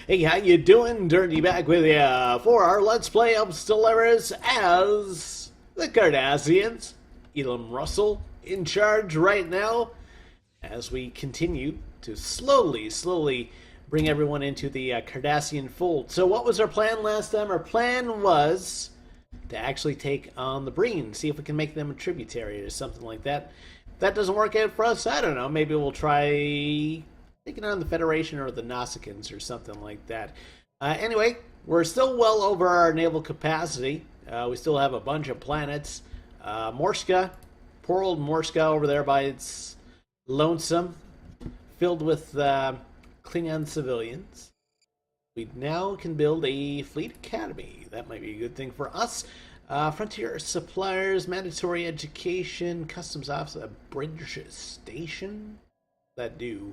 Hey, how you doing? Durinde back with you for our Let's Play of Stellaris as the Cardassians. Elam Russell in charge right now as we continue to slowly bring everyone into the Cardassian fold. So what was our plan last time? Our plan was to actually take on the Breen, see if we can make them a tributary or something like that. If that doesn't work out for us, I don't know. Maybe we'll try taking on the Federation or the Nausicaans or something like that. Anyway, we're still well over our naval capacity. We still have a bunch of planets. Morska, poor old Morska over there by its lonesome, filled with Klingon civilians. We now can build a fleet academy. That might be a good thing for us. Frontier suppliers, mandatory education, customs office, a bridge station. That do.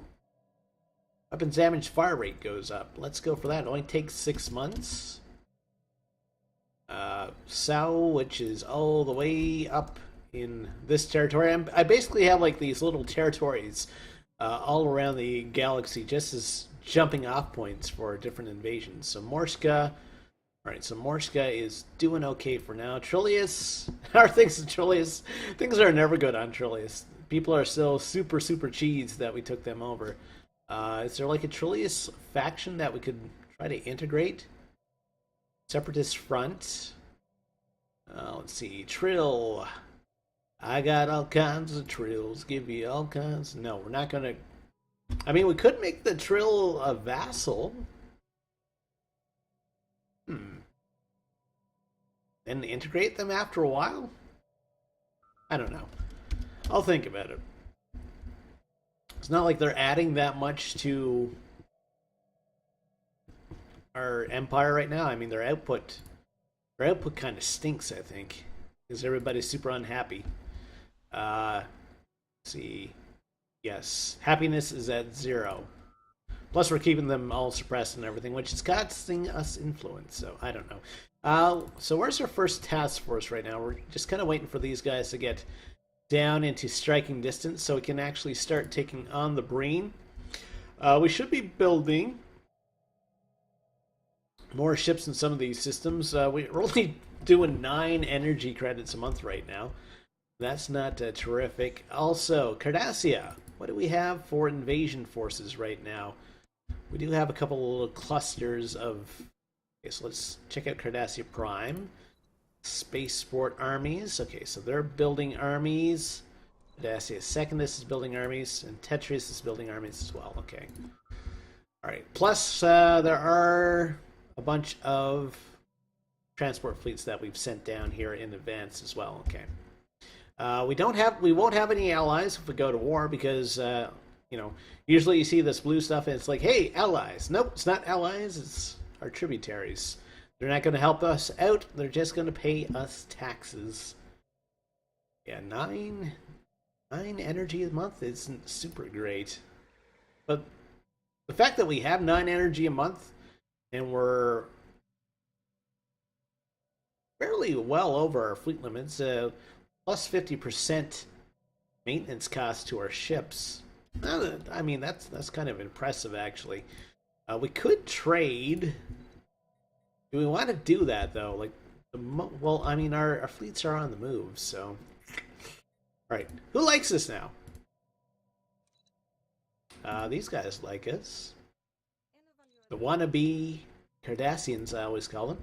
Weapons damage fire rate goes up. Let's go for that. It only takes 6 months. Sao, which is all the way up in this territory. I basically have like these little territories all around the galaxy, just as jumping off points for different invasions. So Morska, alright, so Morska is doing okay for now. Trillius, how are things in Trillius? Things are never good on Trillius. People are still super cheesed that we took them over. Is there like a Trillius faction that we could try to integrate? Separatist Front. Let's see. Trill. I got all kinds of trills. Give you all kinds. No, we're not going to. I mean, we could make the Trill a vassal. And integrate them after a while? I don't know. I'll think about it. It's not like they're adding that much to our empire right now. I mean, their output kind of stinks, I think, because everybody's super unhappy. Let's see. Yes, happiness is at 0. Plus, we're keeping them all suppressed and everything, which is costing us influence. So I don't know. So where's our first task force right now? We're just kind of waiting for these guys to get down into striking distance so we can actually start taking on the Breen. We should be building more ships in some of these systems. We're only doing 9 energy credits a month right now. That's not terrific. Also, Cardassia. What do we have for invasion forces right now? We do have a couple of little clusters of... Okay, so let's check out Cardassia Prime. Spaceport armies. Okay, so they're building armies. Cardassia Secondus is building armies, and Tetris is building armies as well. Okay. Alright, plus there are a bunch of transport fleets that we've sent down here in advance as well. Okay. We won't have any allies if we go to war because, usually you see this blue stuff and it's like, hey, allies. Nope, it's not allies, it's our tributaries. They're not going to help us out, they're just going to pay us taxes. Yeah, 9 energy a month isn't super great. But the fact that we have 9 energy a month and we're fairly well over our fleet limits, plus 50% maintenance cost to our ships. I mean, that's kind of impressive, actually. We could trade. Do we want to do that, though? Like, well, I mean, our fleets are on the move, so... Alright, who likes us now? These guys like us. The wannabe Cardassians, I always call them.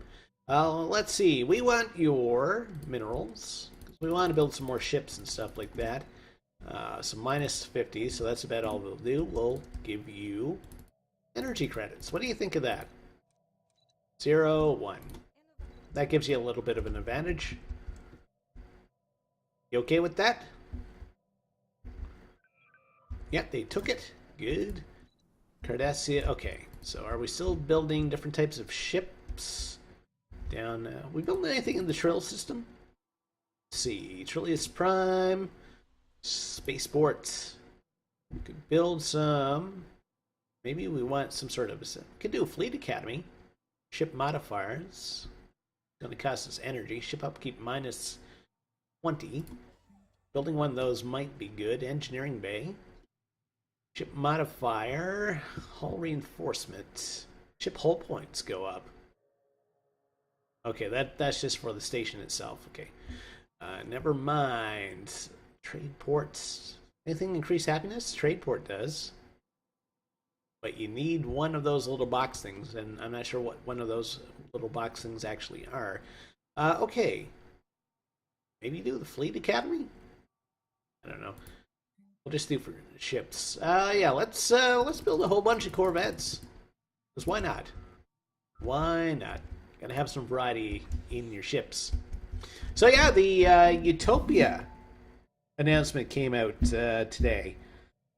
Let's see. We want your minerals. We want to build some more ships and stuff like that. So minus 50, so that's about all we'll do. We'll give you energy credits. What do you think of that? 0, 1. That gives you a little bit of an advantage. You okay with that? Yep, they took it. Good. Cardassia. Okay, so are we still building different types of ships? Down. We building anything in the Trill system? Let's see. Trillius Prime. Spaceport. We could build some. Maybe we want some sort of... We could do a fleet academy. Ship modifiers. Going to cost us energy. Ship upkeep minus 20. Building one of those might be good. Engineering bay. Ship modifier. Hull reinforcement. Ship hull points go up. Okay, that's just for the station itself. Okay. Never mind. Trade ports. Anything increase happiness? Trade port does. But you need one of those little box things, and I'm not sure what one of those little box things actually are. Okay. Maybe do the Fleet Academy? I don't know. We'll just do for ships. Yeah, let's build a whole bunch of Corvettes. Because why not? Why not? Gotta have some variety in your ships. So yeah, the Utopia announcement came out today.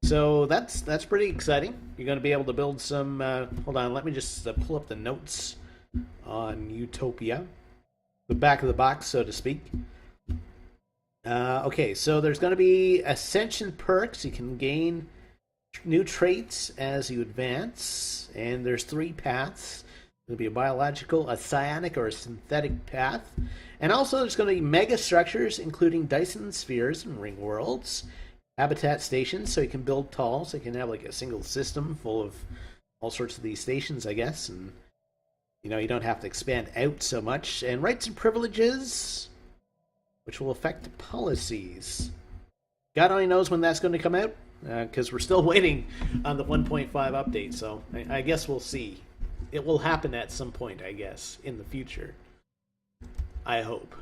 So that's pretty exciting. You're going to be able to build some... hold on, let me just pull up the notes on Utopia. The back of the box, so to speak. Okay, so there's going to be Ascension perks. You can gain new traits as you advance. And there's 3 paths. There'll be a biological, a psionic, or a synthetic path. And also there's going to be mega structures, including Dyson spheres and ring worlds. Habitat stations, so you can build tall, so you can have like a single system full of all sorts of these stations, I guess, and you don't have to expand out so much. And rights and privileges, which will affect policies. God only knows when that's going to come out, because we're still waiting on the 1.5 update, so I guess we'll see. It will happen at some point, I guess, in the future. I hope.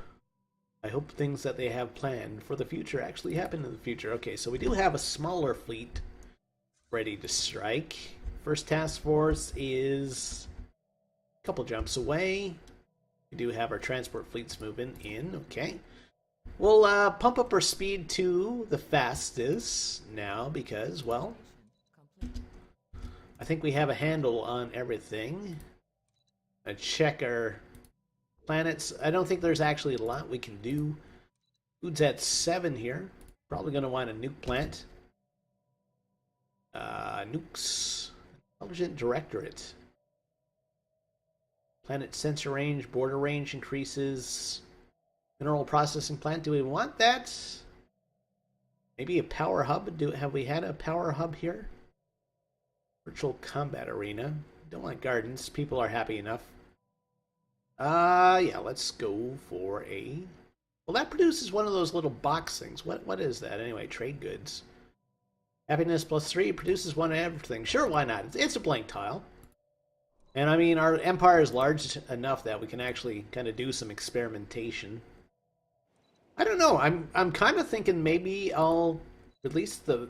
I hope things that they have planned for the future actually happen in the future. Okay, so we do have a smaller fleet ready to strike. First task force is a couple jumps away. We do have our transport fleets moving in. Okay. We'll pump up our speed to the fastest now because, well, I think we have a handle on everything. I check our... planets. I don't think there's actually a lot we can do. Food's at 7 here. Probably going to want a nuke plant. Nukes. Intelligent Directorate. Planet sensor range, border range increases. Mineral processing plant. Do we want that? Maybe a power hub. Have we had a power hub here? Virtual combat arena. Don't want gardens. People are happy enough. Yeah, let's go for a... Well, that produces one of those little box things. What is that? Anyway, trade goods. Happiness +3 produces one of everything. Sure, why not? It's a blank tile. And I mean, our empire is large enough that we can actually kind of do some experimentation. I don't know. I'm kind of thinking maybe I'll release the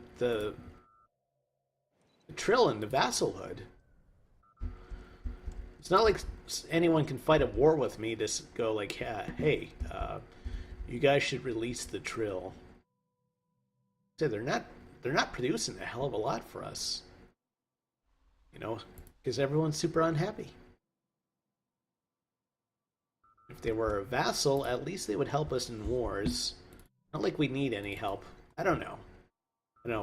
Trill and the Vassalhood. It's not like anyone can fight a war with me to go like, hey, you guys should release the Trill. So they're not producing a hell of a lot for us, because everyone's super unhappy. If they were a vassal, at least they would help us in wars. Not like we need any help. I don't know.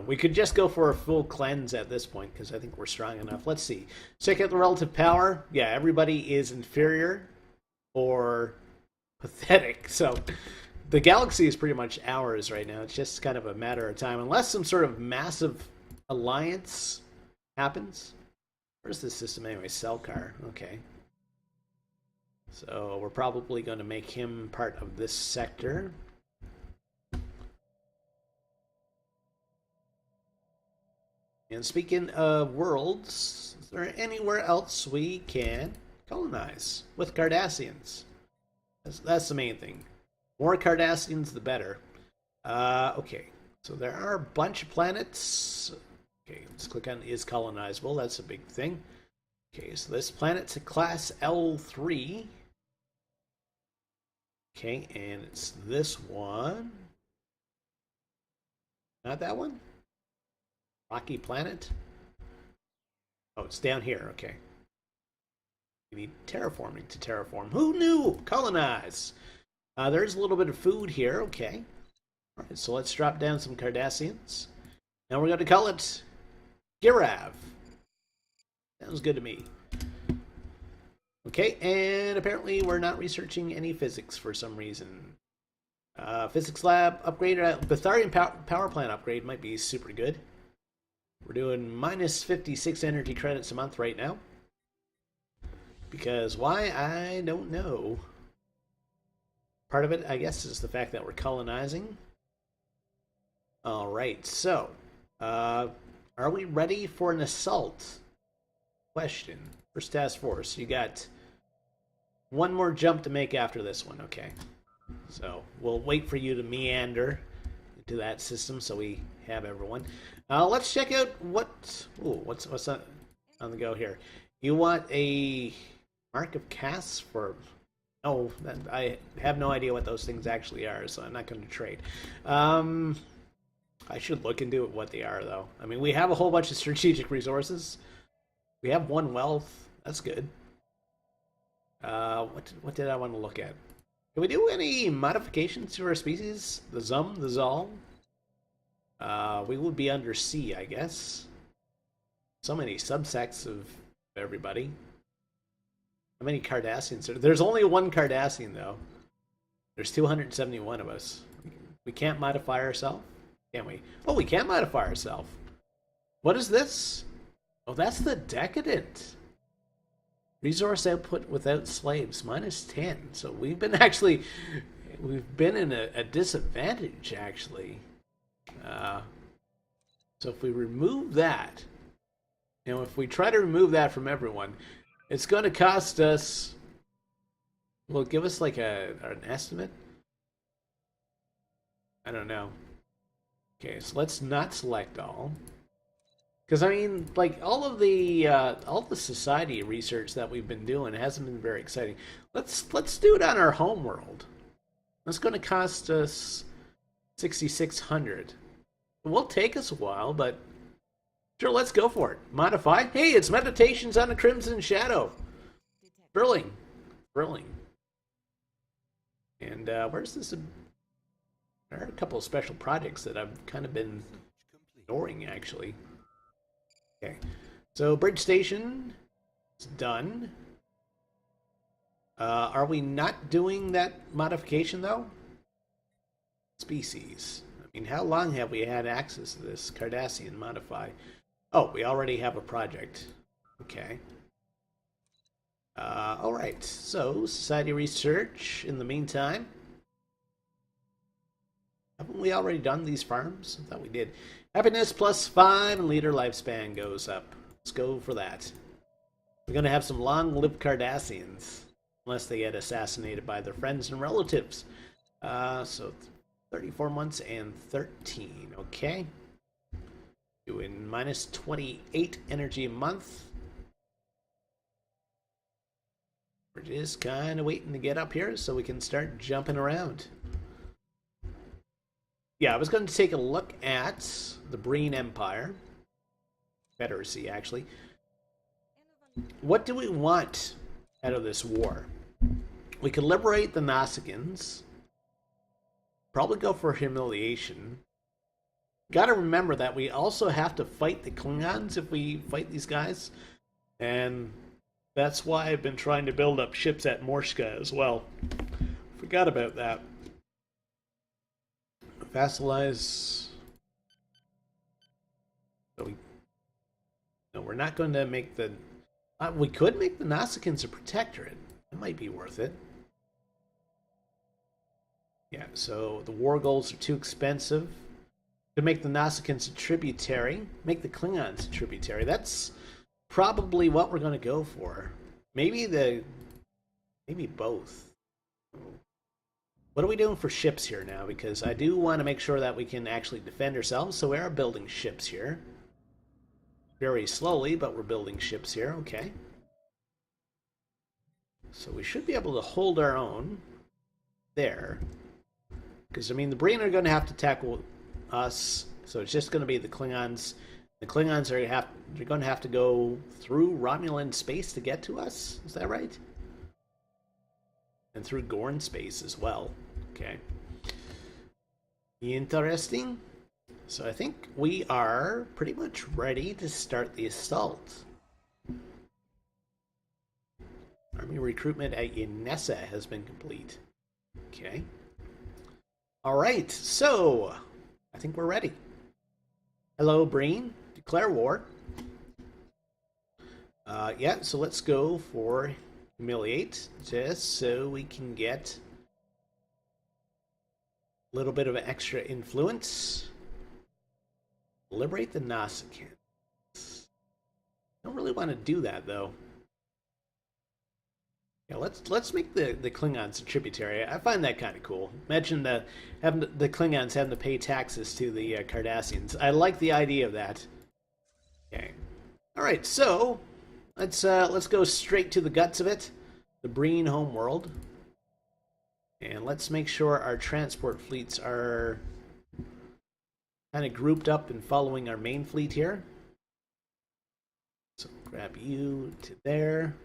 We could just go for a full cleanse at this point, because I think we're strong enough. Let's see. Check out the relative power. Yeah, everybody is inferior or pathetic. So the galaxy is pretty much ours right now. It's just kind of a matter of time. Unless some sort of massive alliance happens. Where's this system anyway? Selkar. Okay. So we're probably going to make him part of this sector. And speaking of worlds, is there anywhere else we can colonize with Cardassians? That's the main thing. More Cardassians, the better. Okay, so there are a bunch of planets. Okay, let's click on is colonizable. That's a big thing. Okay, so this planet's a class L3. Okay, and it's this one. Not that one? Rocky planet? Oh, it's down here. Okay. We need terraforming to terraform. Who knew? Colonize! There's a little bit of food here. Okay. Alright, so let's drop down some Cardassians. Now we're going to call it Girav. Sounds good to me. Okay, and apparently we're not researching any physics for some reason. Physics lab upgrade. Betharian power plant upgrade might be super good. We're doing minus 56 energy credits a month right now. Because why? I don't know. Part of it, I guess, is the fact that we're colonizing. All right, so are we ready for an assault? Question. First task force, you got one more jump to make after this one, okay. So we'll wait for you to meander into that system so we have everyone. Let's check out what's on the go here. You want a mark of caste for... Oh, I have no idea what those things actually are, so I'm not going to trade. I should look into what they are, though. I mean, we have a whole bunch of strategic resources. We have one wealth. That's good. What did I want to look at? Can we do any modifications to our species? The Zum, the Zal? We would be under C, I guess. So many subsects of everybody. How many Cardassians? There's only one Cardassian, though. There's 271 of us. We can't modify ourselves, can we? Oh, we can modify ourselves. What is this? Oh, that's the Decadent. Resource output without slaves, -10. So we've been in a disadvantage, actually. So if we remove that, if we try to remove that from everyone, it's going to cost us... Will it give us like an estimate? I don't know. Okay, so let's not select all. Because, I mean, like, all the society research that we've been doing hasn't been very exciting. Let's do it on our home world. That's going to cost us 6,600. It will take us a while, but sure, let's go for it. Modify. Hey, it's Meditations on a Crimson Shadow. Thrilling. And where's this? There are a couple of special projects that I've kind of been ignoring, actually. Okay, so bridge station is done. Are we not doing that modification, though? Species. I mean, how long have we had access to this Cardassian modify? Oh, we already have a project. Okay. All right, so society research in the meantime. Haven't we already done these farms? I thought we did. Happiness +5 and leader lifespan goes up. Let's go for that. We're going to have some long-lived Cardassians, unless they get assassinated by their friends and relatives. So 34 months and 13, okay. Doing -28 energy a month. We're just kind of waiting to get up here so we can start jumping around. Yeah, I was going to take a look at the Breen Empire. Confederacy, actually. What do we want out of this war? We could liberate the Nausicaans. Probably go for humiliation. Gotta remember that we also have to fight the Klingons if we fight these guys. And that's why I've been trying to build up ships at Morska as well. Forgot about that. Vassalize. No, we're not going to make the... we could make the Nausicaans a protectorate. It might be worth it. Yeah, so the war goals are too expensive. To make the Nausicaans a tributary. Make the Klingons a tributary. That's probably what we're going to go for. Maybe both. What are we doing for ships here now? Because I do want to make sure that we can actually defend ourselves. So we are building ships here. Very slowly, but we're building ships here. Okay. So we should be able to hold our own there. Because, I mean, the Breen are going to have to tackle us. So it's just going to be the Klingons. The Klingons are going to have to go through Romulan space to get to us. Is that right? And through Gorn space as well. Okay. Interesting. So I think we are pretty much ready to start the assault. Army recruitment at Inessa has been complete. Okay. All right. So I think we're ready. Hello, Breen. Declare war. Yeah, so let's go for Humiliate, just so we can get a little bit of extra influence. Liberate the Nausicans. Don't really want to do that though. Yeah, let's make the Klingons a tributary. I find that kind of cool. Imagine having the Klingons having to pay taxes to the Cardassians. I like the idea of that. Okay. All right, so let's go straight to the guts of it, the Breen homeworld, and let's make sure our transport fleets are kind of grouped up and following our main fleet here. So grab you to there.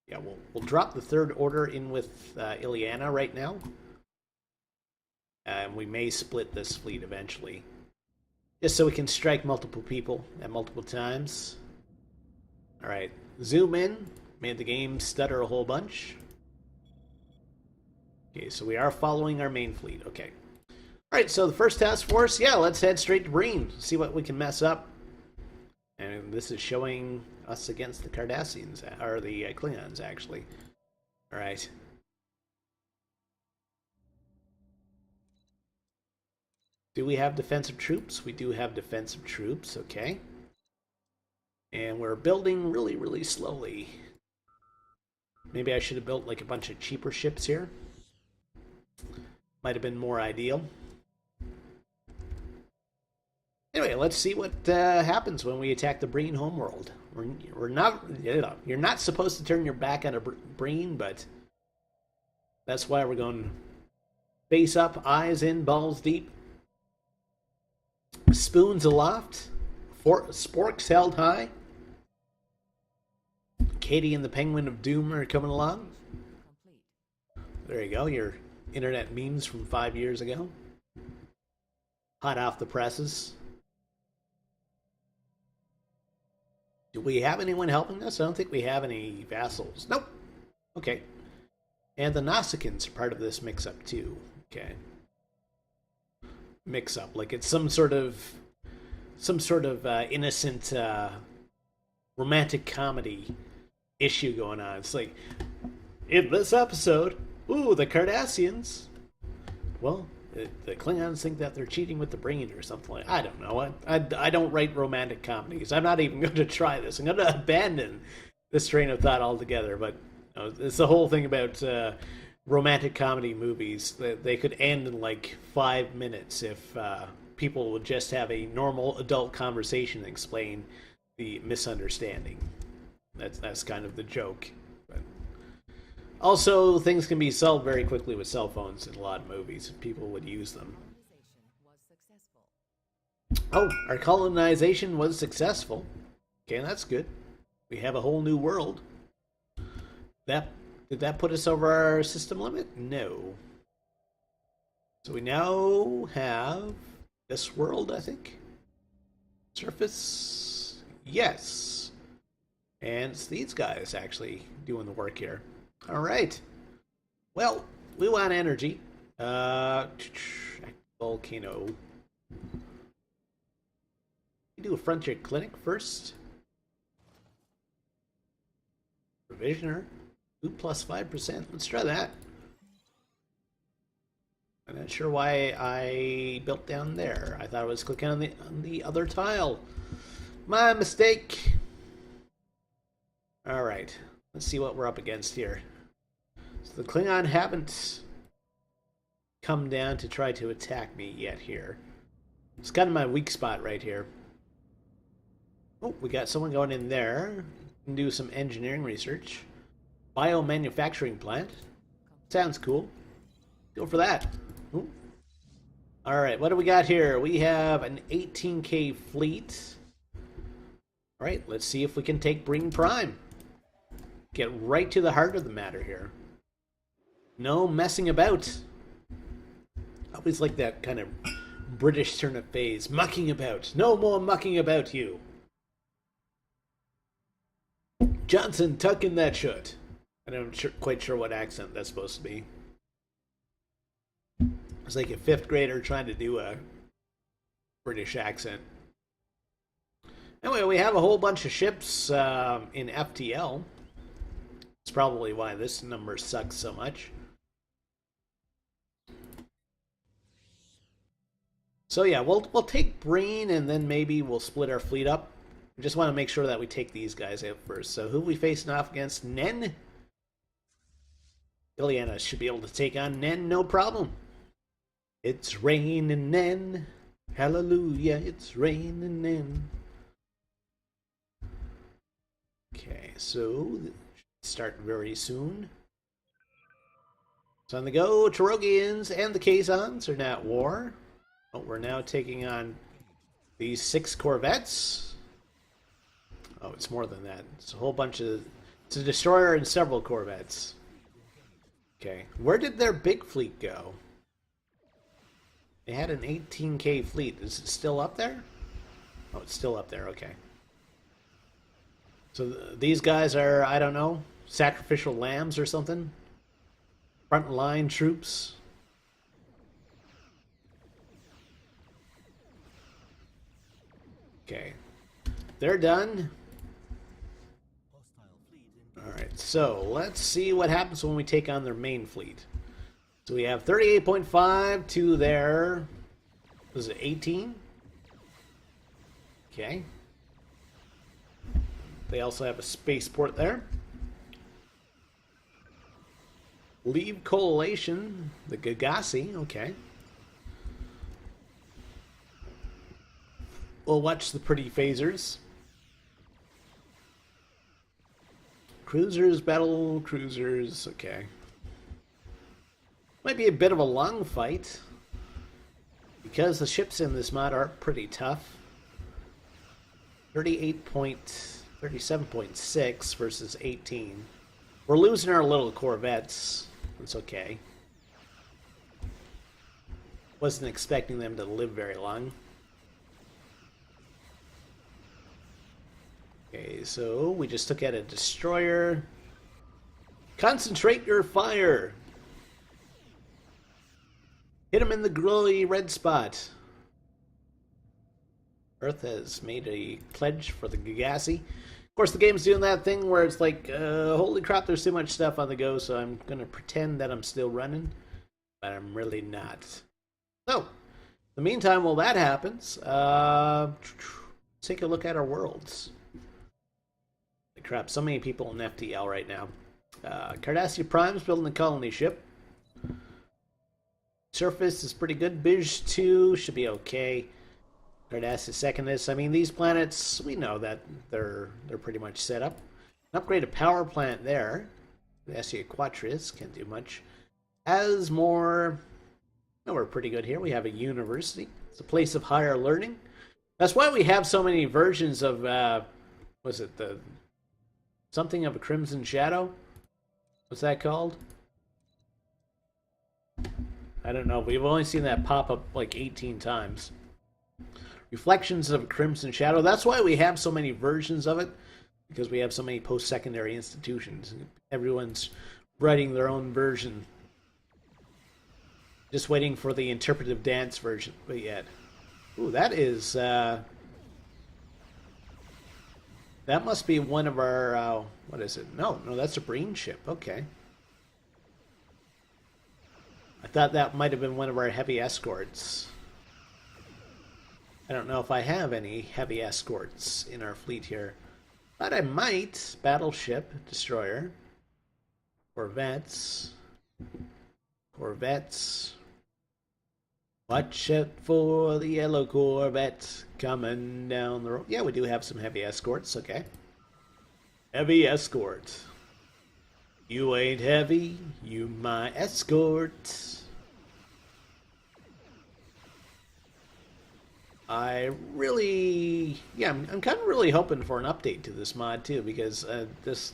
Yeah, we'll drop the third order in with Ileana right now, and we may split this fleet eventually, just so we can strike multiple people at multiple times. All right, zoom in. Made the game stutter a whole bunch. Okay, so we are following our main fleet. Okay. All right, so the first task force, yeah, let's head straight to Breen, see what we can mess up. And this is showing us against the Cardassians, or the Klingons, actually. All right. Do we have defensive troops? We do have defensive troops, okay. And we're building really, really slowly. Maybe I should have built like a bunch of cheaper ships here. Might have been more ideal. Anyway, let's see what happens when we attack the Breen homeworld. We're not, you're not supposed to turn your back on a Breen, but that's why we're going face up, eyes in, balls deep. Spoons aloft, sporks held high. Katie and the Penguin of Doom are coming along. There you go, your internet memes from 5 years ago. Hot off the presses. Do we have anyone helping us? I don't think we have any vassals. Nope. Okay. And the Nausicans are part of this mix-up too. Okay. Mix-up, like it's some sort of innocent romantic comedy issue going on. It's like, in this episode, ooh, the Cardassians. Well, the Klingons think that they're cheating with the Breen or something like that. I don't know. I don't write romantic comedies. I'm not even going to try this. I'm going to abandon this train of thought altogether. But it's the whole thing about romantic comedy movies. They could end in like 5 minutes if people would just have a normal adult conversation and explain the misunderstanding. That's kind of the joke. But also, things can be solved very quickly with cell phones in a lot of movies if people would use them. Oh, our colonization was successful. Okay, that's good. We have a whole new world. Did that put us over our system limit? No. So we now have this world, I think. Surface? Yes. And it's these guys actually doing the work here. All right. Well, we want energy. Volcano. We do a frontier clinic first. Provisioner. Food plus 5%. Let's try that. I'm not sure why I built down there. I thought I was clicking on the other tile. My mistake. All right. Let's see what we're up against here. So the Klingon haven't come down to try to attack me yet here. It's kind of my weak spot right here. Oh, we got someone going in there. We can do some engineering research. Biomanufacturing plant. Sounds cool. Go for that. Ooh. All right, what do we got here? We have an 18K fleet. All right, let's see if we can take Breen Prime. Get right to the heart of the matter here. No messing about. I always like that kind of British turn of phrase. Mucking about. No more mucking about, you. Johnson, tuck in that shirt. And I'm quite sure what accent that's supposed to be. It's like a 5th grader trying to do a British accent. Anyway, we have a whole bunch of ships in FTL. It's probably why this number sucks so much. So yeah, we'll take Breen and then maybe we'll split our fleet up. We just want to make sure that we take these guys out first. So who are we facing off against? Nen? Ileana should be able to take on Nen, no problem. It's raining Nen. Hallelujah, it's raining Nen. Okay, so start very soon. So on the go, Tarogians and the Kazons are now at war. But we're now taking on these 6 corvettes. Oh, it's more than that. It's a whole bunch of... It's a destroyer and several corvettes. Okay, where did their big fleet go? They had an 18k fleet. Is it still up there? Oh, it's still up there, okay. So these guys are, I don't know, sacrificial lambs or something? Frontline troops? Okay, they're done. Alright, so let's see what happens when we take on their main fleet. So we have 38.5 to their, was it 18? Okay. They also have a spaceport there. Leave Coalition, the Gagassi, okay. We'll watch the pretty phasers. Cruisers, battle cruisers, okay. Might be a bit of a long fight, because the ships in this mod are pretty tough. 37.6 versus 18. We're losing our little corvettes. It's okay. Wasn't expecting them to live very long. Okay, so we just took out a destroyer. Concentrate your fire. Hit him in the glowy red spot. Earth has made a pledge for the Gagassi. Of course, the game's doing that thing where it's like, holy crap, there's too much stuff on the go, so I'm going to pretend that I'm still running, but I'm really not. So, in the meantime, while that happens, take a look at our worlds. Holy crap, so many people in FTL right now. Cardassia Prime's building a colony ship. Surface is pretty good. Bij 2 should be okay. Cardassia Secondus. I mean, these planets, we know that they're pretty much set up. An upgraded power plant there. Cardassia Quatris can't do much. Asmore. No, we're pretty good here. We have a university. It's a place of higher learning. That's why we have so many versions of, was it the something of a Crimson Shadow? What's that called? I don't know. We've only seen that pop up like 18 times. Reflections of Crimson Shadow. That's why we have so many versions of it, because we have so many post-secondary institutions. Everyone's writing their own version. Just waiting for the interpretive dance version, but yet. Ooh, that is, that must be one of our, what is it? No, that's a Breen ship. Okay. I thought that might have been one of our heavy escorts. I don't know if I have any heavy escorts in our fleet here. But I might. Battleship, destroyer. Corvettes. Corvettes. Watch out for the yellow Corvette coming down the road. Yeah, we do have some heavy escorts, okay. Heavy escort. You ain't heavy, you my escort. I really, I'm kind of really hoping for an update to this mod too, because this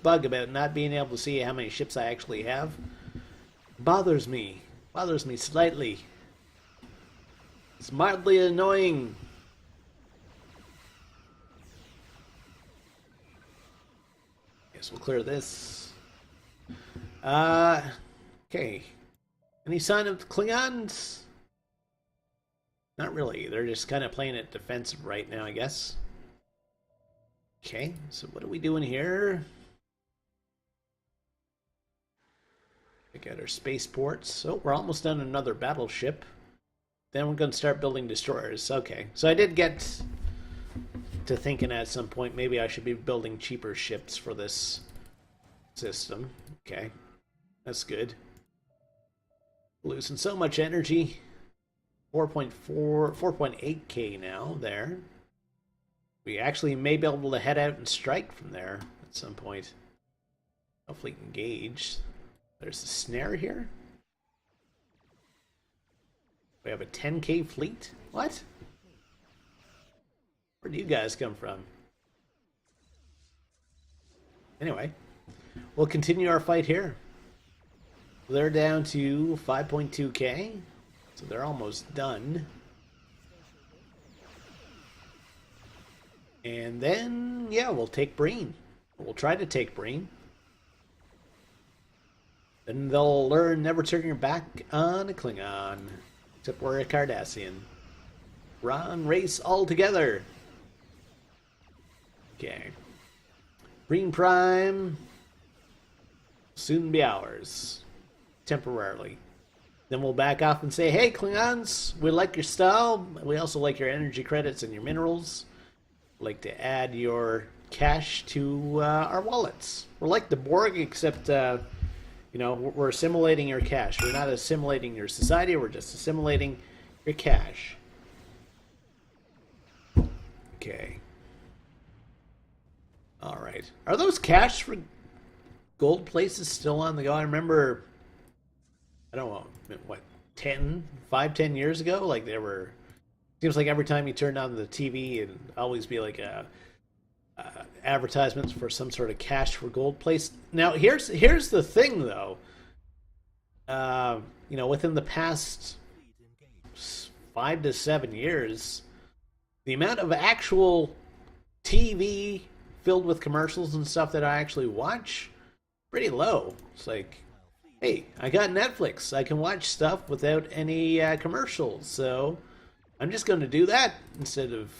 bug about not being able to see how many ships I actually have bothers me slightly. It's mildly annoying. Guess we'll clear this. Okay. Any sign of the Klingons? Not really. They're just kind of playing it defensive right now, I guess. Okay, so what are we doing here? We got our spaceports. So we're almost done another battleship. Then we're going to start building destroyers. Okay, so I did get to thinking at some point maybe I should be building cheaper ships for this system. Okay, that's good. Losing so much energy. 4.8k now there. We actually may be able to head out and strike from there at some point. Hopefully engage. There's a snare here. We have a 10k fleet? What? Where do you guys come from? Anyway, we'll continue our fight here. They're down to 5.2k, so they're almost done. And then, yeah, we'll take Breen. We'll try to take Breen. Then they'll learn never turn your back on a Klingon. Except we're a Cardassian. Run, race all together. Okay. Breen Prime soon be ours. Temporarily. Then we'll back off and say, hey, Klingons, we like your style. We also like your energy credits and your minerals. We'd like to add your cash to our wallets. We're like the Borg, except, you know, we're assimilating your cash. We're not assimilating your society. We're just assimilating your cash. Okay. All right. Are those cash for gold places still on the go? I remember, I don't know, what, 10 years ago? Like they were, seems like every time you turn on the TV, it'd always be like a advertisements for some sort of cash for gold place. Now, here's the thing, though. You know, within the past 5 to 7 years, the amount of actual TV filled with commercials and stuff that I actually watch, pretty low. It's like, hey, I got Netflix. I can watch stuff without any commercials. So I'm just going to do that instead of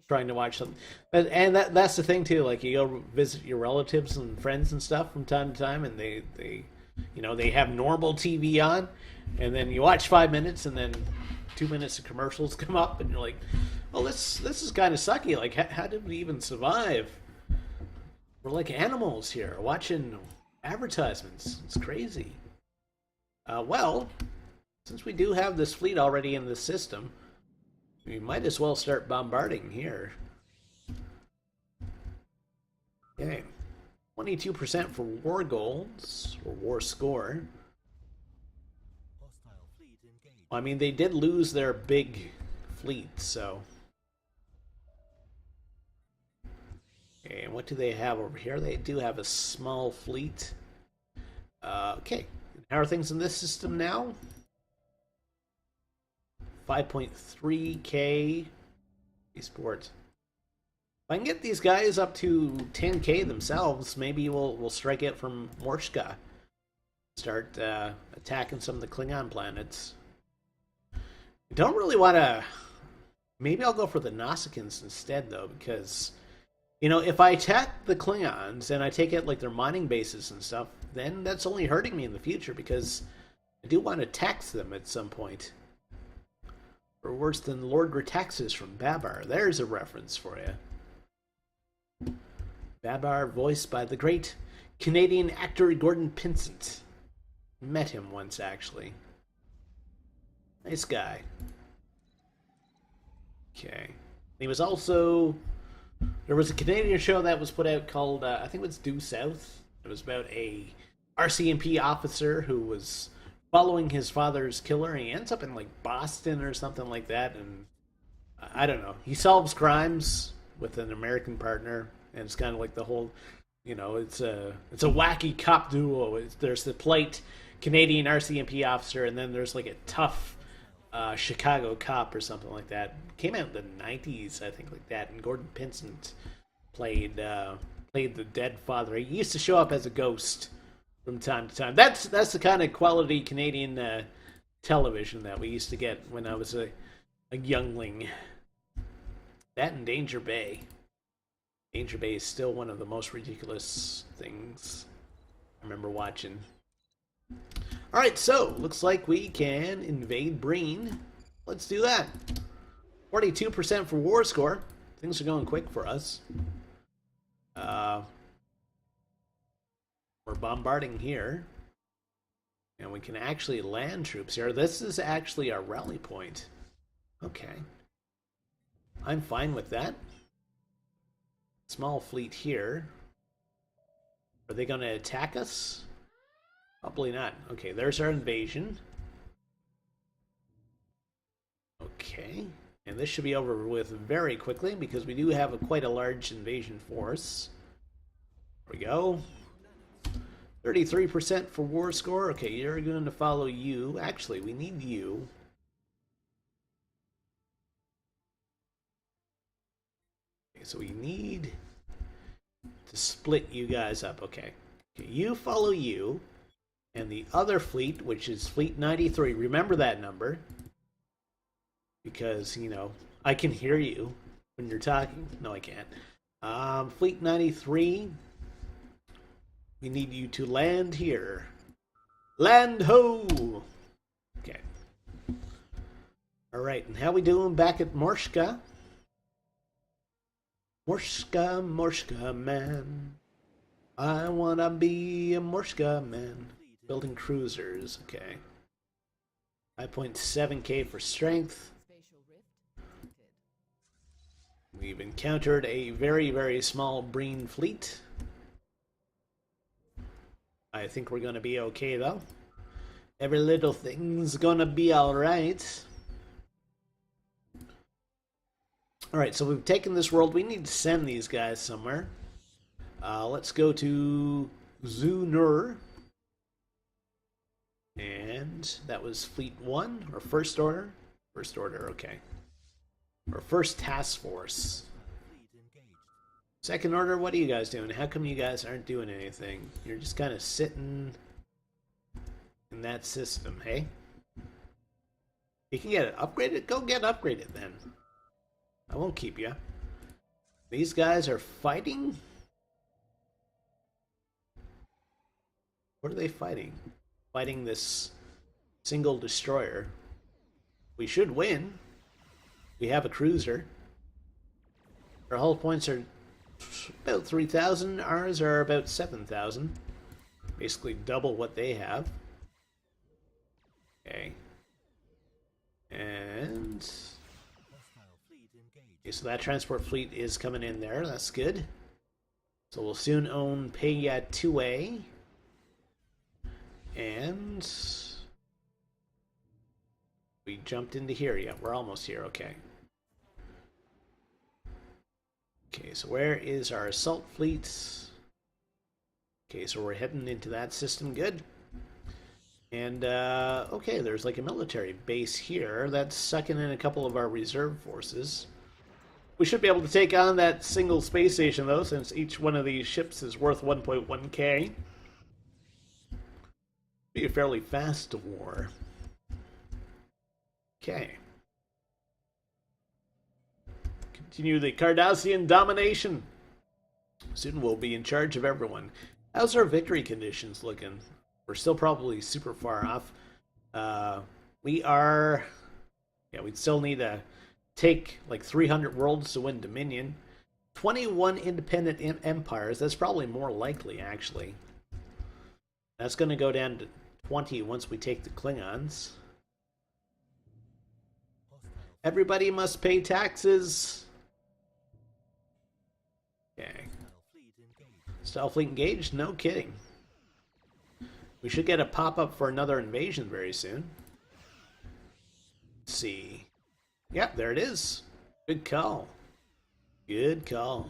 trying to watch something. And that's the thing, too. Like, you go visit your relatives and friends and stuff from time to time, and they you know, they have normal TV on, and then you watch 5 minutes, and then 2 minutes of commercials come up, and you're like, well, this is kind of sucky. Like, how did we even survive? We're like animals here, watching advertisements. It's crazy. Well, since we do have this fleet already in the system, we might as well start bombarding here. Okay. 22% for war goals, or war score. I mean, they did lose their big fleet, so. Okay, and what do they have over here? They do have a small fleet. Okay, how are things in this system now? 5.3k esports. If I can get these guys up to 10k themselves, maybe we'll strike it from Morshka. Start attacking some of the Klingon planets. I don't really want to. Maybe I'll go for the Nausicaans instead, though, because, you know, if I attack the Klingons and I take out like their mining bases and stuff, then that's only hurting me in the future, because I do want to tax them at some point. Or worse than Lord Grataxis from Babar. There's a reference for you. Babar, voiced by the great Canadian actor Gordon Pinsent. Met him once, actually. Nice guy. Okay. He was also... There was a Canadian show that was put out called, I think it was Due South. It was about a RCMP officer who was following his father's killer, and he ends up in, like, Boston or something like that, and I don't know. He solves crimes with an American partner, and it's kind of like the whole, you know, it's a wacky cop duo. There's the polite Canadian RCMP officer, and then there's like a tough Chicago cop or something like that. Came out in the 90s, I think, like that, and Gordon Pinsent played the dead father. He used to show up as a ghost from time to time. That's the kind of quality Canadian television that we used to get when I was a youngling. That and Danger Bay. Danger Bay is still one of the most ridiculous things I remember watching. Alright, so looks like we can invade Breen. Let's do that. 42% for war score. Things are going quick for us. We're bombarding here. And we can actually land troops here. This is actually our rally point. Okay. I'm fine with that. Small fleet here. Are they going to attack us? Probably not. Okay, there's our invasion. Okay. And this should be over with very quickly because we do have quite a large invasion force. There we go. 33% for war score. Okay, you're going to follow you. Actually, we need you. Okay, so we need to split you guys up. Okay. Okay, you follow you. And the other fleet, which is Fleet 93, remember that number. Because, you know, I can hear you when you're talking. No, I can't. Fleet 93, we need you to land here. Land ho! Okay. Alright, and how we doing back at Morska? Morska man. I wanna be a Morska man. Building cruisers, okay. 5.7k for strength. We've encountered a very, very small Breen fleet. I think we're gonna be okay though. Every little thing's gonna be alright. Alright, so we've taken this world. We need to send these guys somewhere. Let's go to Zunur. And that was Fleet 1, or First Order? First Order, okay. Or First Task Force. Second Order, what are you guys doing? How come you guys aren't doing anything? You're just kind of sitting in that system, hey? You can get it upgraded? Go get upgraded then. I won't keep you. These guys are fighting? What are they fighting? Fighting this single destroyer. We should win. We have a cruiser. Our hull points are about 3,000. Ours are about 7,000. Basically double what they have. Okay. And... okay, so that transport fleet is coming in there. That's good. So we'll soon own Paya 2A. And we jumped into here. Yeah, we're almost here. Okay. Okay, so where is our assault fleet? Okay, so we're heading into that system. Good. And, okay, there's like a military base here that's sucking in a couple of our reserve forces. We should be able to take on that single space station, though, since each one of these ships is worth 1.1k. Be a fairly fast war. Okay. Continue the Cardassian domination. Soon we'll be in charge of everyone. How's our victory conditions looking? We're still probably super far off. We are... yeah, we'd still need to take like 300 worlds to win Dominion. 21 independent empires. That's probably more likely, actually. That's going to go down to 20 once we take the Klingons. Everybody must pay taxes. Okay. Starfleet engaged? No kidding. We should get a pop-up for another invasion very soon. Let's see. Yep, there it is. Good call. Good call.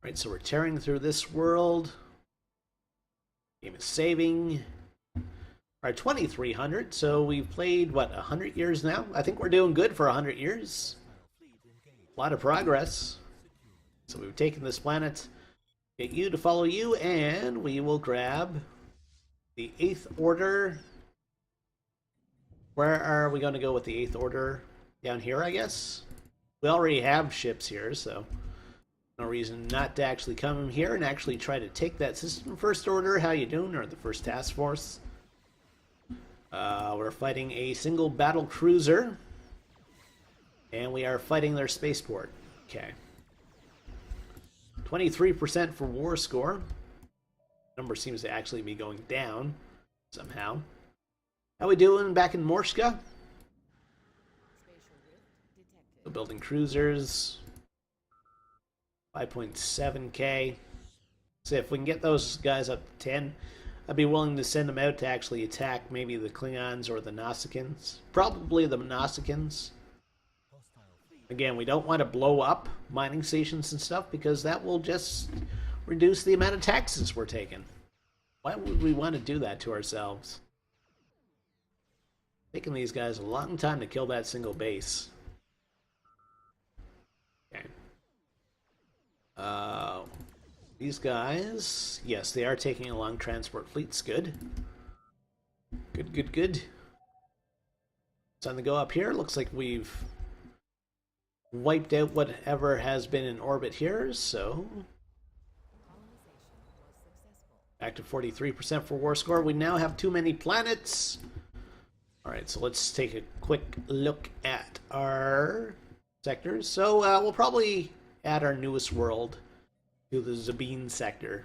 Right, so we're tearing through this world. Game is saving. Our 2300, so we've played, what, 100 years now? I think we're doing good for 100 years. A lot of progress. So we've taken this planet, get you to follow you, and we will grab the 8th Order. Where are we going to go with the 8th Order? Down here, I guess? We already have ships here, so No reason not to actually come here and actually try to take that system. First Order, how you doing? Or the First Task Force. We're fighting a single battle cruiser. And we are fighting their spaceport. Okay. 23% for war score. Number seems to actually be going down somehow. How we doing back in Morska? So building cruisers. 5.7k. So if we can get those guys up to 10, I'd be willing to send them out to actually attack maybe the Klingons or the Nausicaans. Probably the Nausicaans. Again, we don't want to blow up mining stations and stuff because that will just reduce the amount of taxes we're taking. Why would we want to do that to ourselves? Taking these guys a long time to kill that single base. Okay. These guys, yes, they are taking along transport fleets. Good. Good, good, good. It's on the go up here. Looks like we've wiped out whatever has been in orbit here, so back to 43% for war score. We now have too many planets. Alright, so let's take a quick look at our sectors. So we'll probably add our newest world to the Zabine sector.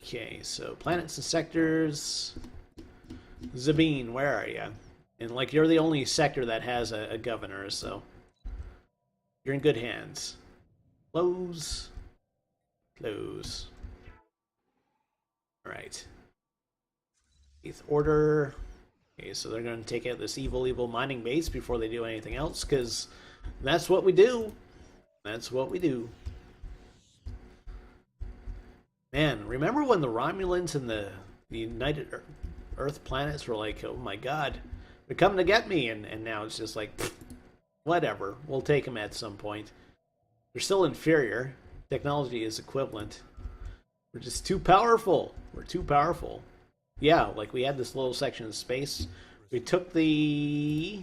Okay, so planets and sectors. Zabine, where are you? And like, you're the only sector that has a governor, so you're in good hands. Close. Close. Alright. 8th Order. Okay, so they're going to take out this evil mining base before they do anything else, because that's what we do. That's what we do. Man, remember when the Romulans and the United Earth planets were like, oh my god, they're coming to get me, and now it's just like, pfft, whatever, we'll take them at some point. They're still inferior. Technology is equivalent. We're just too powerful. We're too powerful. Yeah, like we had this little section of space. We took the...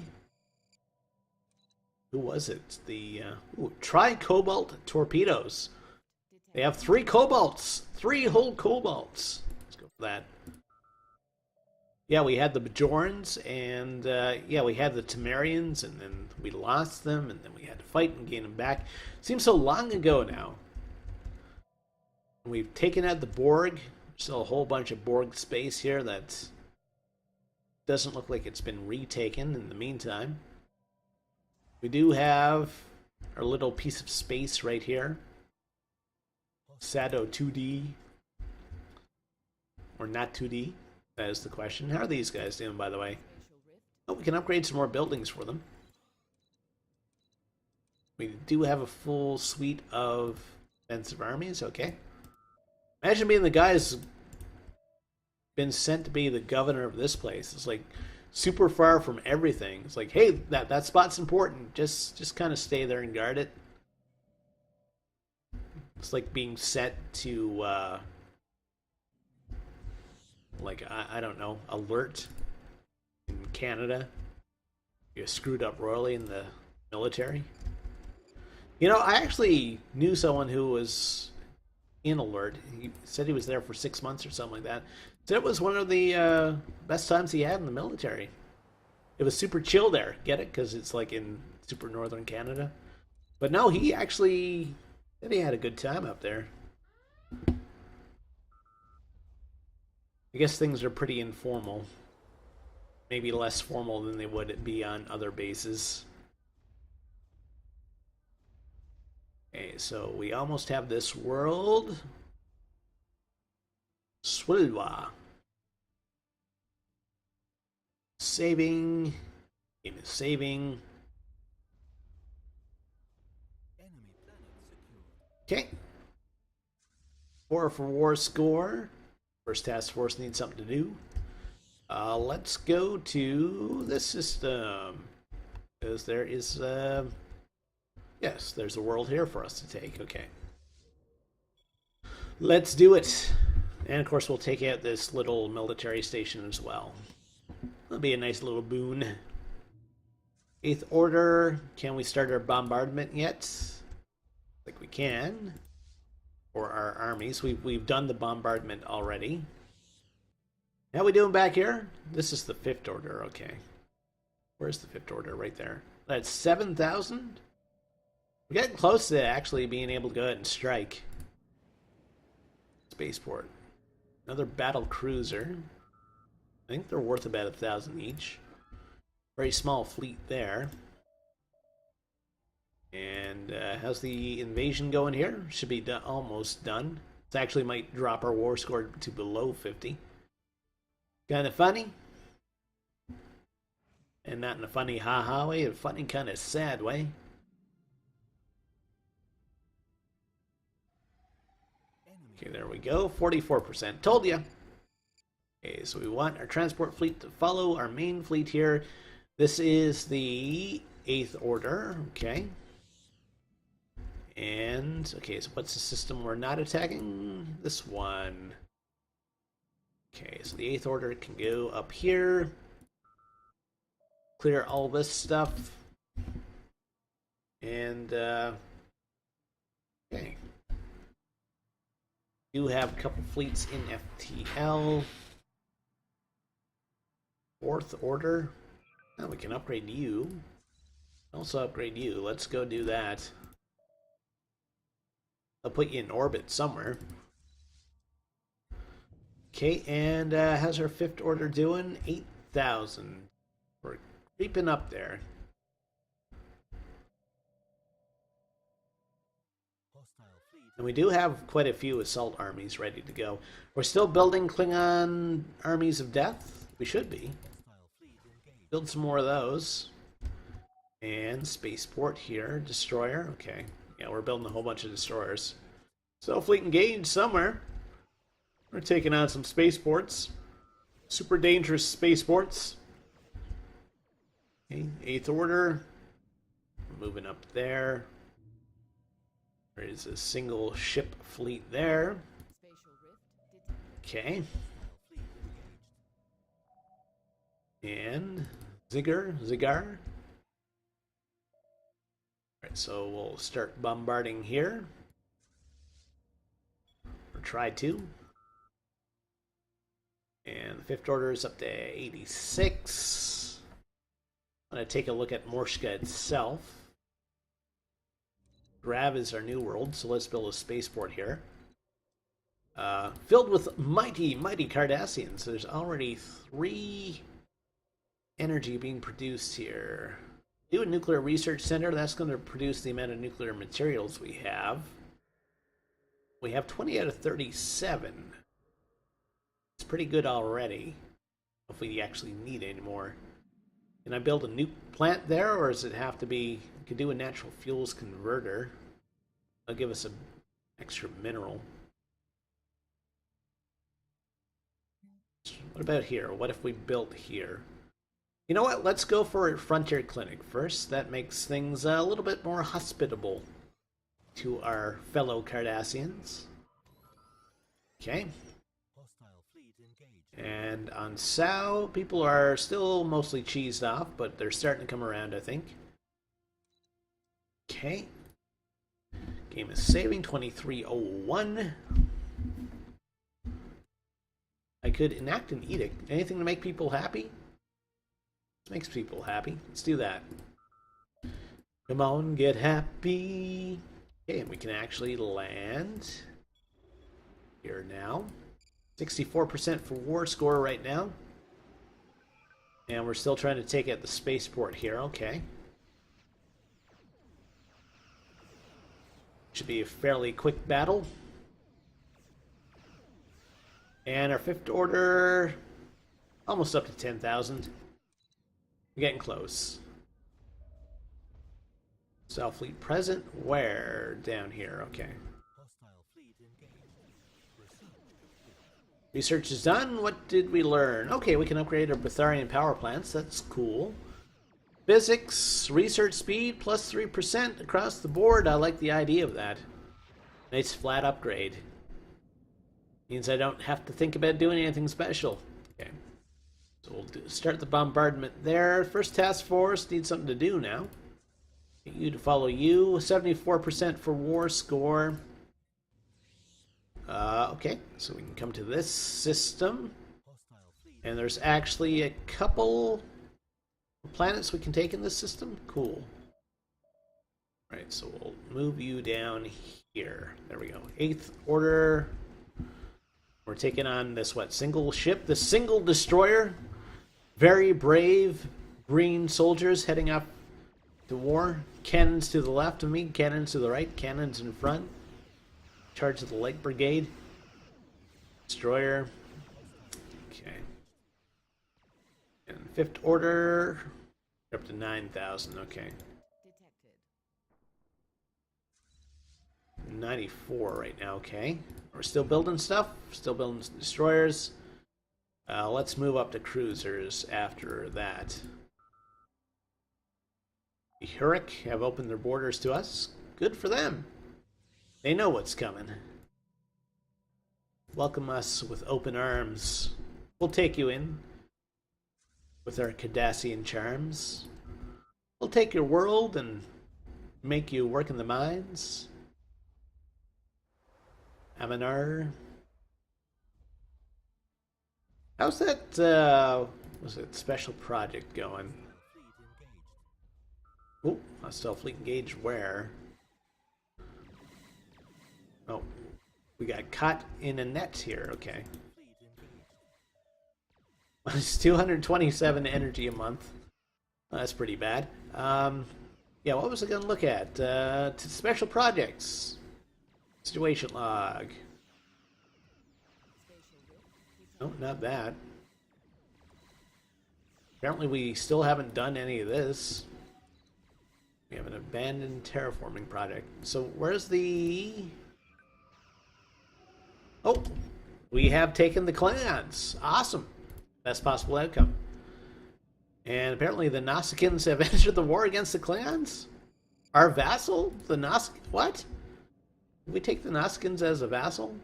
Who was it? The tri-cobalt torpedoes. They have 3 cobalts. 3 whole cobalts. Let's go for that. Yeah, we had the Bajorans, and yeah, we had the Temerians, and then we lost them, and then we had to fight and gain them back. Seems so long ago now. We've taken out the Borg. Still a whole bunch of Borg space here that doesn't look like it's been retaken in the meantime. We do have our little piece of space right here. Sado 2D. Or not 2D. That is the question. How are these guys doing, by the way? Oh, we can upgrade some more buildings for them. We do have a full suite of defensive armies. Okay. Imagine being the guy who's been sent to be the governor of this place. It's like super far from everything. It's like, hey, that spot's important. Just kind of stay there and guard it. It's like being sent to, like, I don't know, alert in Canada. You screwed up royally in the military. You know, I actually knew someone who was in alert. He said he was there for 6 months or something like that. Said it was one of the best times he had in the military. It was super chill there. Get it? Because it's like in super northern Canada. But no, he actually said he had a good time up there. I guess things are pretty informal. Maybe less formal than they would be on other bases. Okay, so we almost have this world. Swilwa. Saving. Game is saving. Okay. 4 for war score. First task force needs something to do. Let's go to the system. Because there is, yes, there's a world here for us to take. Okay. Let's do it. And of course we'll take out this little military station as well. That'll be a nice little boon. 8th Order. Can we start our bombardment yet? Like like we can for our armies. We've done the bombardment already. How we doing back here? This is the Fifth Order, okay. Where's the Fifth Order? Right there. That's 7,000? We're getting close to actually being able to go ahead and strike. Spaceport. Another battle cruiser. I think they're worth about 1,000 each. Very small fleet there. And how's the invasion going here? Should be almost done. It actually might drop our war score to below 50. Kind of funny. And not in a funny ha-ha way, a funny kind of sad way. Okay, there we go. 44%. Told you. Okay, so we want our transport fleet to follow our main fleet here. This is the 8th Order. Okay. And, okay, so what's the system we're not attacking? This one. Okay, so the 8th Order can go up here. Clear all this stuff. And, okay. Do have a couple fleets in FTL. 4th Order. Now we can upgrade you. Also upgrade you. Let's go do that. I'll put you in orbit somewhere. Okay, and how's our 5th Order doing? 8,000. We're creeping up there. And we do have quite a few assault armies ready to go. We're still building Klingon armies of death. We should be. Build some more of those. And spaceport here. Destroyer. Okay. Yeah, we're building a whole bunch of destroyers. So fleet engaged somewhere. We're taking on some spaceports. Super dangerous spaceports. Okay, 8th Order. Moving up there. There is a single ship fleet there. Okay. And Zigar. Alright, so we'll start bombarding here. Or try to. And the 5th Order is up to 86. I'm going to take a look at Morshka itself. Grav is our new world, so let's build a spaceport here. Filled with mighty Cardassians. There's already 3 energy being produced here. Do a nuclear research center. That's going to produce the amount of nuclear materials we have. We have 20 out of 37. It's pretty good already. If we actually need any more. Can I build a nuke plant there, or does it have to be... We could do a natural fuels converter. That'll give us an extra mineral. What about here? What if we built here? You know what? Let's go for a frontier clinic first. That makes things a little bit more hospitable to our fellow Cardassians. Okay. And on Sao, people are still mostly cheesed off, but they're starting to come around, I think. Okay. Game is saving, 2301. I could enact an edict. Anything to make people happy? This makes people happy. Let's do that. Come on, get happy. Okay, and we can actually land here now. 64% for war score right now. And we're still trying to take out the spaceport here. Okay. Should be a fairly quick battle. And our 5th Order, almost up to 10,000. We're getting close. South Fleet present. Where? Down here. Okay. Research is done. What did we learn? Okay, we can upgrade our Betharian power plants. That's cool. Physics, research speed, plus 3% across the board. I like the idea of that. Nice flat upgrade. Means I don't have to think about doing anything special. Okay. So we'll start the bombardment there. First task force needs something to do now. Get you to follow you. 74% for war score. Okay, so we can come to this system. And there's actually a couple planets we can take in this system. Cool. Alright, so we'll move you down here. There we go. 8th Order. We're taking on this, single ship? The single destroyer. Very brave green soldiers heading up to war. Cannons to the left of me, cannons to the right, cannons in front. Charge of the Light Brigade. Destroyer. Okay. And 5th Order. Up to 9,000, okay. 94 right now, okay. We're still building stuff, still building destroyers. Let's move up to cruisers after that. The Hurric have opened their borders to us. Good for them. They know what's coming. Welcome us with open arms. We'll take you in with our Cardassian charms. We'll take your world and make you work in the mines. Aminar. How's that, was it special project going? Oh, hostile fleet engaged where? Oh, we got caught in a net here, okay. It's 227 energy a month. That's pretty bad. Yeah, what was I going to look at? Special projects. Situation log. No, not that. Apparently we still haven't done any of this. We have an abandoned terraforming project. So where's the... Oh! We have taken the Klingons. Awesome. Best possible outcome. And apparently the Nausicaans have entered the war against the Klingons? Our vassal? The What? Did we take the Nausicaans as a vassal?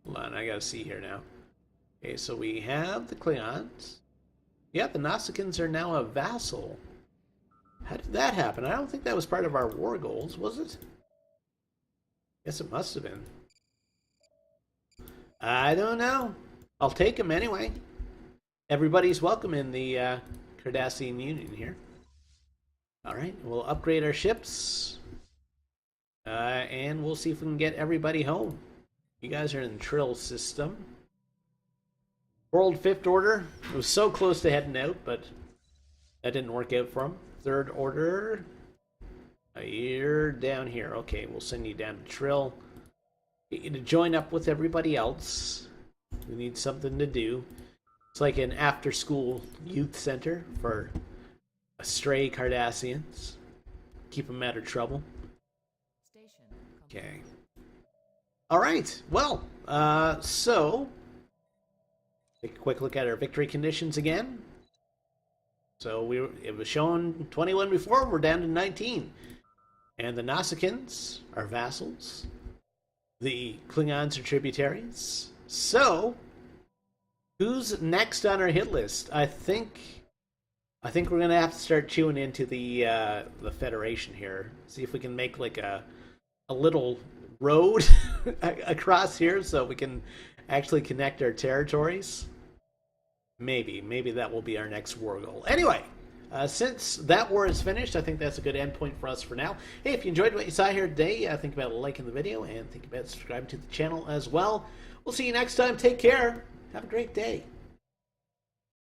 Hold on, I gotta see here now. Okay, so we have the Klingons. Yeah, the Nausicaans are now a vassal. How did that happen? I don't think that was part of our war goals, was it? Guess it must have been. I don't know. I'll take them anyway. Everybody's welcome in the Cardassian Union here. Alright, we'll upgrade our ships. And we'll see if we can get everybody home. You guys are in the Trill system. World 5th Order. It was so close to heading out, but that didn't work out for them. 3rd Order. You're down here. Okay, we'll send you down to Trill. Get you to join up with everybody else. We need something to do. It's like an after-school youth center for stray Cardassians. Keep them out of trouble. Okay. All right. Well, so take a quick look at our victory conditions again. So it was shown 21 before. We're down to 19, and the Nausicaans are vassals. The Klingons are tributaries. So, who's next on our hit list? I think we're gonna have to start chewing into the Federation here. See if we can make like a little road across here so we can actually connect our territories. Maybe that will be our next war goal. Anyway, since that war is finished, I think that's a good endpoint for us for now. Hey, if you enjoyed what you saw here today, think about liking the video and think about subscribing to the channel as well. We'll see you next time. Take care. Have a great day.